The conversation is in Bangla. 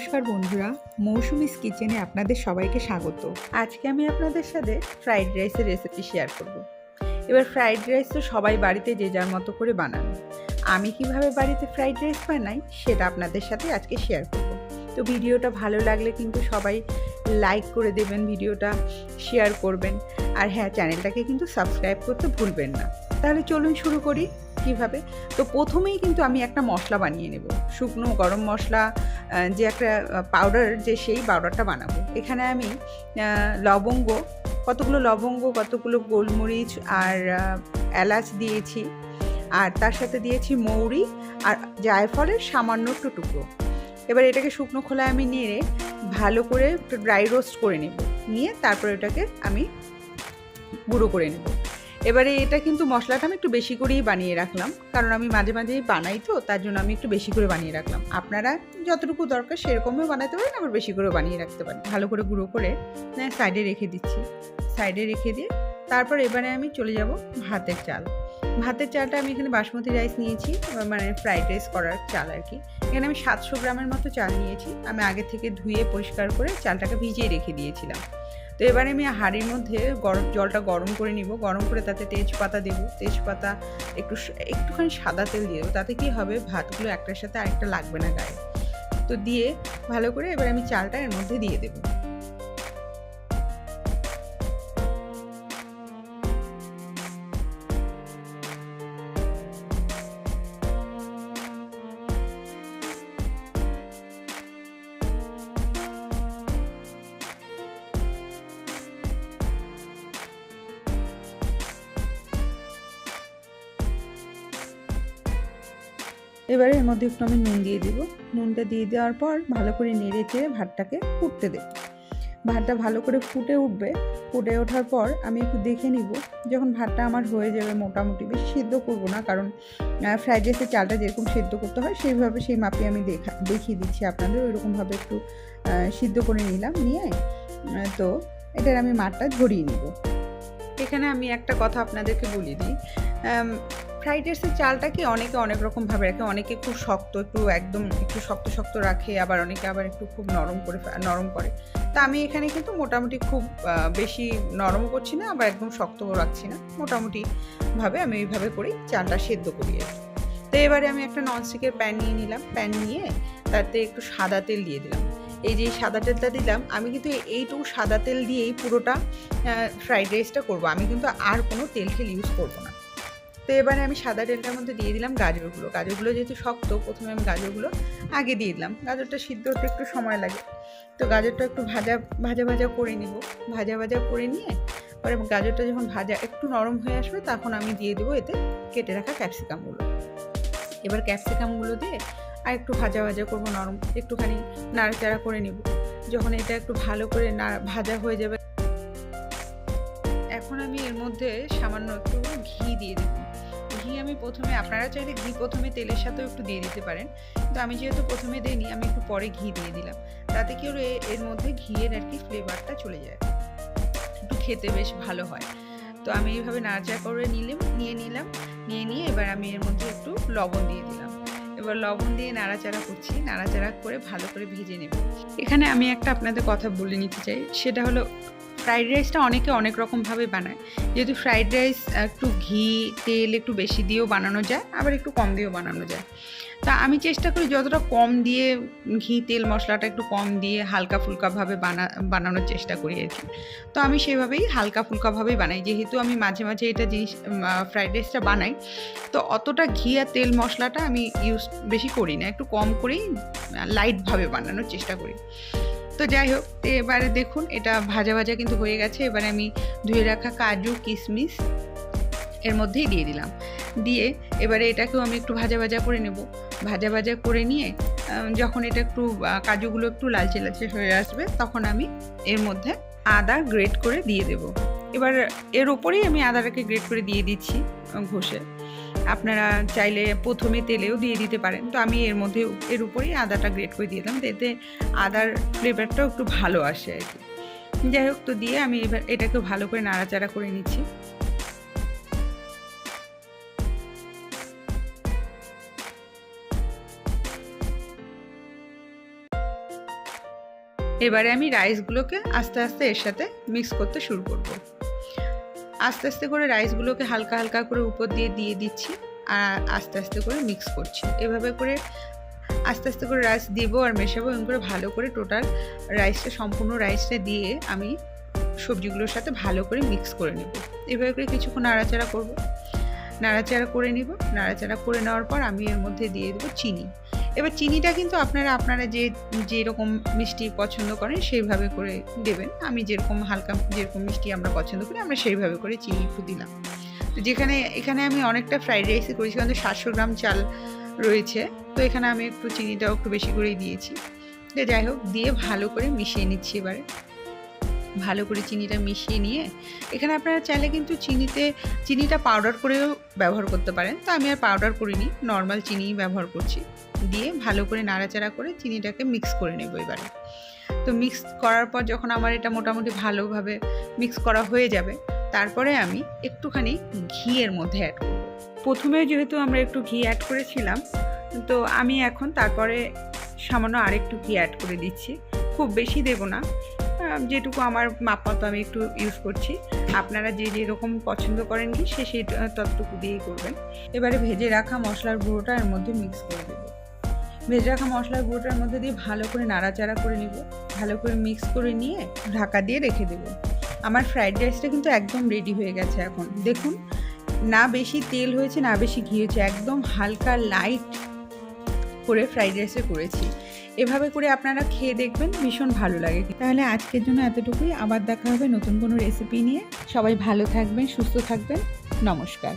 নমস্কার বন্ধুরা, মৌসুমিস কিচেনে আপনাদের সবাইকে স্বাগত। আজকে আমি আপনাদের সাথে ফ্রাইড রাইসের রেসিপি শেয়ার করব। এবার ফ্রাইড রাইস তো সবাই বাড়িতে যে যার মতো করে বানান। আমি কিভাবে বাড়িতে ফ্রাইড রাইস বানাই সেটা আপনাদের সাথে আজকে শেয়ার করব। তো ভিডিওটা ভালো লাগলে কিন্তু সবাই লাইক করে দেবেন, ভিডিওটা শেয়ার করবেন, আর হ্যাঁ, চ্যানেলটাকে কিন্তু সাবস্ক্রাইব করতে ভুলবেন না। তাহলে চলুন শুরু করি কিভাবে। তো প্রথমেই কিন্তু আমি একটা মশলা বানিয়ে নেব, শুকনো গরম মশলা, যে একটা পাউডার, যে সেই পাউডারটা বানাবো। এখানে আমি কতগুলো লবঙ্গ, কতগুলো গোলমরিচ আর এলাচ দিয়েছি, আর তার সাথে দিয়েছি মৌরি আর জায়ফলের সামান্য একটু টুকরো। এবার এটাকে শুকনো খোলায় আমি নেড়ে ভালো করে একটু ড্রাই রোস্ট করে নেব, নিয়ে তারপর এটাকে আমি গুঁড়ো করে নেব। এবারে এটা কিন্তু মশলাটা আমি একটু বেশি করেই বানিয়ে রাখলাম, কারণ আমি মাঝে মাঝেই বানাই, তো তার জন্য আমি একটু বেশি করে বানিয়ে রাখলাম। আপনারা যতটুকু দরকার সেরকমও বানাতে পারেন, আবার বেশি করেও বানিয়ে রাখতে পারেন। ভালো করে গুঁড়ো করে সাইডে রেখে দিচ্ছি। সাইডে রেখে দিয়ে তারপর এবারে আমি চলে যাব ভাতের চাল। ভাতের চালটা আমি এখানে বাসমতি রাইস নিয়েছি, মানে ফ্রাইড রাইস করার চাল আর কি। এখানে আমি 700 গ্রামের মতো চাল নিয়েছি। আমি আগে থেকে ধুয়ে পরিষ্কার করে চালটাকে ভিজিয়ে রেখে দিয়েছিলাম। তো এবারে আমি হাঁড়ির মধ্যে জলটা গরম করে নিব। গরম করে তাতে তেজপাতা দেব, তেজপাতা একটুখানি সাদা তেল দিয়ে দেবো। তাতে কি হবে, ভাতগুলো একটার সাথে আরেকটা লাগবে না গায়ে। তো দিয়ে ভালো করে এবার আমি চালটা এর মধ্যে দিয়ে দেবো। এবারে এর মধ্যে একটু আমি নুন দিয়ে দিব। নুনটা দিয়ে দেওয়ার পর ভালো করে নেড়ে চেড়ে ভাতটাকে ফুটতে দেব। ভাতটা ভালো করে ফুটে উঠবে। ফুটে ওঠার পর আমি একটু দেখে নিব, যখন ভাতটা আমার হয়ে যাবে মোটামুটি, বেশি সিদ্ধ করবো না, কারণ ফ্রাইড রাইসের চালটা যেরকম সিদ্ধ করতে হয় সেইভাবে, সেই মাপে আমি দেখিয়ে দিচ্ছি আপনাদের। ওইরকমভাবে একটু সিদ্ধ করে নিলাম, নিয়ে তো এটার আমি মাঠটা ঝরিয়ে নিব। এখানে আমি একটা কথা আপনাদেরকে বলে দিই, ফ্রাইড রাইসের চালটা কি অনেকে অনেক রকমভাবে রাখে। অনেকে খুব শক্ত, একটু শক্ত শক্ত রাখে, আবার অনেকে আবার একটু খুব নরম করে। তা আমি এখানে কিন্তু মোটামুটি খুব বেশি নরম করছি না, আবার একদম শক্তও রাখছি না, মোটামুটিভাবে আমি এইভাবে করেই চালটা সেদ্ধ করি আর কি। তো এবারে আমি একটা ননস্টিকের প্যান নিয়ে নিলাম। প্যান নিয়ে তাতে একটু সাদা তেল দিয়ে দিলাম। এই যে সাদা তেলটা দিলাম, আমি কিন্তু এইটুকু সাদা তেল দিয়েই পুরোটা ফ্রাইড রাইসটা করবো। আমি কিন্তু আর কোনো তেল ইউজ করবো না। তো এবারে আমি সাদা তেলটার মধ্যে দিয়ে দিলাম গাজরগুলো যেহেতু শক্ত, প্রথমে আমি গাজরগুলো আগে দিয়ে দিলাম। গাজরটা সিদ্ধ হতে একটু সময় লাগে, তো গাজরটা একটু ভাজা করে নিব। ভাজা করে নিয়ে পরে গাজরটা যখন একটু নরম হয়ে আসবে, তখন আমি দিয়ে দেবো এতে কেটে রাখা ক্যাপসিকামগুলো। এবার ক্যাপসিকামগুলো দিয়ে আর একটু ভাজা করবো, নরম একটুখানি নাড়াচাড়া করে নিব। যখন এটা একটু ভালো করে ভাজা হয়ে যাবে, এখন আমি এর মধ্যে সামান্য একটু ঘি দিয়ে দেবো। ঘি আমি আপনারা চাইলে ঘি প্রথমে তেলের সাথেও একটু দিয়ে দিতে পারেন, কিন্তু আমি যেহেতু প্রথমে দিইনি, আমি একটু পরে ঘি দিয়ে দিলাম। তাতে কি হলো, এর মধ্যে ঘিয়ের আর কি ফ্লেভারটা চলে যায়, একটু খেতে বেশ ভালো হয়। তো আমি এইভাবে নাড়াচাড়া করে নিয়ে এবার আমি এর মধ্যে একটু লবণ দিয়ে দিলাম। এবার লবণ দিয়ে নাড়াচাড়া করে ভালো করে ভেজে নেব। এখানে আমি একটা আপনাদের কথা বলে নিতে চাই, সেটা হলো ফ্রাইড রাইসটা অনেকে অনেক রকমভাবে বানায়। যেহেতু ফ্রাইড রাইস একটু ঘি তেল একটু বেশি দিয়েও বানানো যায়, আবার একটু কম দিয়েও বানানো যায়। তা আমি চেষ্টা করি যতটা কম দিয়ে, ঘি তেল মশলাটা একটু কম দিয়ে হালকা ফুলকাভাবে বানানোর চেষ্টা করি আর কি। তো আমি সেভাবেই হালকা ফুলকাভাবেই বানাই, যেহেতু আমি মাঝে মাঝে এটা ফ্রাইড রাইসটা বানাই, তো অতটা ঘি আর তেল মশলাটা আমি ইউজ বেশি করি না, একটু কম করেই লাইটভাবে বানানোর চেষ্টা করি। তো যাই হোক, এবারে দেখুন এটা ভাজা কিন্তু হয়ে গেছে। এবারে আমি ধুয়ে রাখা কাজু কিশমিশ এর মধ্যেই দিয়ে দিলাম। দিয়ে এবারে এটাকেও আমি একটু ভাজা করে নেব। ভাজা করে নিয়ে যখন এটা একটু কাজুগুলো একটু লালচে হয়ে আসবে, তখন আমি এর মধ্যে আদা গ্রেট করে দিয়ে দেব। এবার এর ওপরেই আমি আদাটাকে গ্রেট করে দিয়ে দিচ্ছি ঘষে। আপনারা চাইলে প্রথমে তেলেও দিয়ে দিতে পারেন, তো আমি এর উপরেই আদাটা গ্রেট করে দিয়ে দিলাম, এতে আদার ফ্লেভারটাও একটু ভালো আসে আর কি। যাই হোক, তো দিয়ে আমি এবার এটাকে ভালো করে নাড়াচাড়া করে নিচ্ছি। এবারে আমি রাইসগুলোকে আস্তে আস্তে এর সাথে মিক্স করতে শুরু করব। আস্তে আস্তে করে রাইসগুলোকে হালকা হালকা করে উপর দিয়ে দিয়ে দিচ্ছি আর আস্তে আস্তে করে মিক্স করছি। এভাবে করে আস্তে আস্তে করে রাইস দেবো আর মেশাবো, এমন করে ভালো করে টোটাল রাইসটা, সম্পূর্ণ রাইসটা দিয়ে আমি সবজিগুলোর সাথে ভালো করে মিক্স করে নেব। এভাবে করে কিছুক্ষণ নাড়াচাড়া করব, নাড়াচাড়া করে নিব। নাড়াচাড়া করে নেওয়ার পর আমি এর মধ্যে দিয়ে দেবো চিনি। এবার চিনিটা কিন্তু আপনারা যেরকম মিষ্টি পছন্দ করেন সেইভাবে করে দেবেন। আমি যেরকম মিষ্টি আমরা পছন্দ করি আমরা সেইভাবে করে চিনি একটু দিলাম। তো এখানে আমি অনেকটা ফ্রাইড রাইসই করেছি, কারণ 700 গ্রাম চাল রয়েছে, তো এখানে আমি একটু চিনিটাও একটু বেশি করেই দিয়েছি। তো যাই হোক, দিয়ে ভালো করে মিশিয়ে নিচ্ছি। এবারে ভালো করে চিনিটা মিশিয়ে নিয়ে এখানে আপনারা চাইলে কিন্তু চিনিটা পাউডার করেও ব্যবহার করতে পারেন। তো আমি আর পাউডার করিনি, নর্মাল চিনিই ব্যবহার করছি। দিয়ে ভালো করে নাড়াচাড়া করে চিনিটাকে মিক্স করে নেব এবারে। তো মিক্স করার পর যখন আমার এটা মোটামুটি ভালোভাবে মিক্স করা হয়ে যাবে, তারপরে আমি একটুখানি ঘি এর মধ্যে অ্যাড করব। প্রথমে যেহেতু আমরা একটু ঘি অ্যাড করেছিলাম, তো আমি এখন তারপরে সামান্য আরেকটু ঘি অ্যাড করে দিচ্ছি। খুব বেশি দেব না, যেটুকু আমার মাপ মতো আমি একটু ইউজ করছি। আপনারা যেরকম পছন্দ করেন ঘি সেই ততটুকু দিয়েই করবেন। এবারে ভেজে রাখা মশলার গুঁড়োটা এর মধ্যে মিক্স করে দেবো। ভেজে রাখা মশলার গুঁড়োটার মধ্যে দিয়ে ভালো করে নাড়াচাড়া করে নিব। ভালো করে মিক্স করে নিয়ে ঢাকা দিয়ে রেখে দেবো। আমার ফ্রাইড রাইসটা কিন্তু একদম রেডি হয়ে গেছে। এখন দেখুন, না বেশি তেল হয়েছে না বেশি ঘি হয়েছে, একদম হালকা লাইট করে ফ্রাইড রাইসে করেছি। এভাবে করে আপনারা খেয়ে দেখবেন, ভীষণ ভালো লাগে। তাহলে আজকের জন্য এতটুকুই, আবার দেখা হবে নতুন কোনো রেসিপি নিয়ে। সবাই ভালো থাকবেন, সুস্থ থাকবেন। নমস্কার।